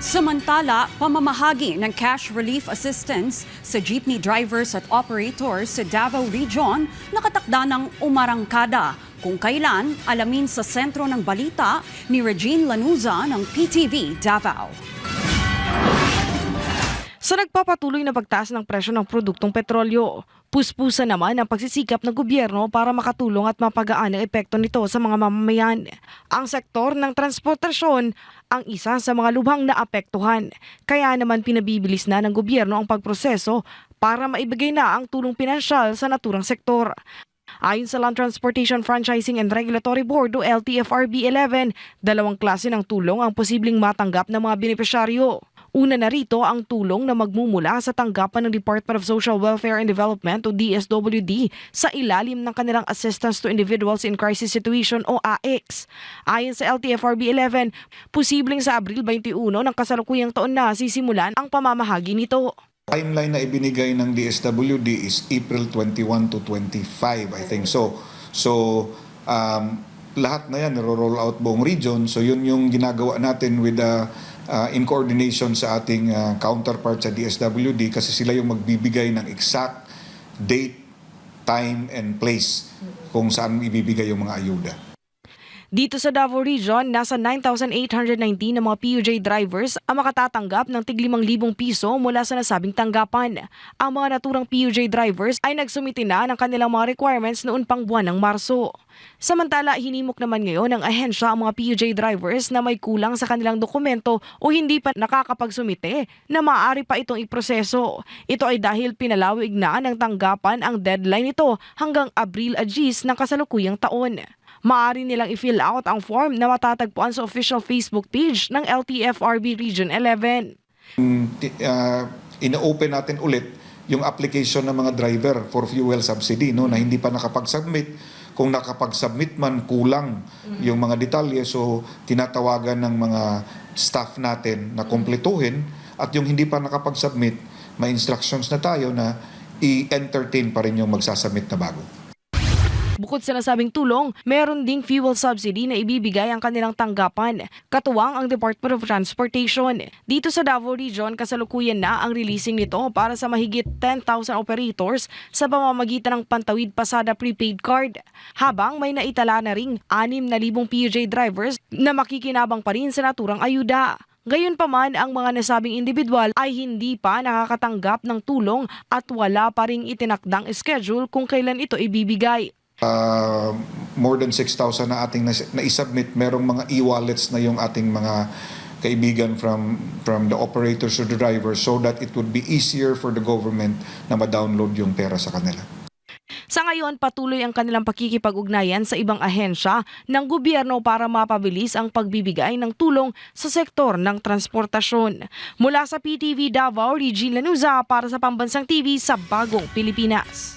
Samantala, pamamahagi ng cash relief assistance sa jeepney drivers at operators sa Davao Region nakatakda ng umarangkada. Kung kailan, alamin sa sentro ng balita ni Regine Lanuza ng PTV Davao. Sa nagpapatuloy na pagtaas ng presyo ng produktong petrolyo, puspusa naman ang pagsisikap ng gobyerno para makatulong at mapagaan ang epekto nito sa mga mamamayan. Ang sektor ng transportasyon ang isa sa mga lubhang naapektuhan. Kaya naman pinabibilis na ng gobyerno ang pagproseso para maibigay na ang tulong pinansyal sa naturang sektor. Ayon sa Land Transportation Franchising and Regulatory Board o LTFRB 11, dalawang klase ng tulong ang posibleng matanggap ng mga benepisyaryo. Una na rito ang tulong na magmumula sa tanggapan ng Department of Social Welfare and Development o DSWD sa ilalim ng kanilang Assistance to Individuals in Crisis Situation o AICS. Ayon sa LTFRB 11, posibleng sa Abril 21 ng kasalukuyang taon na sisimulan ang pamamahagi nito. Timeline na ibinigay ng DSWD is April 21 to 25, I think. So lahat na yan, naro-roll out buong region. So yun yung ginagawa natin with in coordination sa ating counterpart sa DSWD kasi sila yung magbibigay ng exact date, time, and place kung saan ibibigay yung mga ayuda. Dito sa Davao Region, nasa 9,819 na mga PUJ drivers ang makatatanggap ng tig-5,000 piso mula sa nasabing tanggapan. Ang mga naturang PUJ drivers ay nagsumiti na ng kanilang mga requirements noon pang buwan ng Marso. Samantala, hinimok naman ngayon ng ahensya ang mga PUJ drivers na may kulang sa kanilang dokumento o hindi pa nakakapagsumite na maaari pa itong iproseso. Ito ay dahil pinalawig na ng tanggapan ang deadline nito hanggang Abril 10 ng kasalukuyang taon. Maaari nilang i-fill out ang form na matatagpuan sa official Facebook page ng LTFRB Region 11. Ina-open natin ulit yung application ng mga driver for fuel subsidy no, na hindi pa nakapag-submit. Kung nakapag-submit man, kulang yung mga detalye. So, tinatawagan ng mga staff natin na kumpletuhin at yung hindi pa nakapag-submit, may instructions na tayo na i-entertain pa rin yung magsasubmit na bago. Bukod sa nasabing tulong, meron ding fuel subsidy na ibibigay ang kanilang tanggapan. Katuwang ang Department of Transportation. Dito sa Davao Region, kasalukuyan na ang releasing nito para sa mahigit 10,000 operators sa pamamagitan ng Pantawid Pasada Prepaid Card. Habang may naitala na ring 6,000 PUJ drivers na makikinabang pa rin sa naturang ayuda. Gayunpaman, ang mga nasabing individual ay hindi pa nakakatanggap ng tulong at wala pa ring itinakdang schedule kung kailan ito ibibigay. More than 6,000 na ating na-submit. Merong mga e-wallets na yung ating mga kaibigan from the operators or the drivers so that it would be easier for the government na ma-download yung pera sa kanila. Sa ngayon, patuloy ang kanilang pakikipag-ugnayan sa ibang ahensya ng gobyerno para mapabilis ang pagbibigay ng tulong sa sektor ng transportasyon. Mula sa PTV Davao, Regine Lanuza para sa Pambansang TV sa Bagong Pilipinas.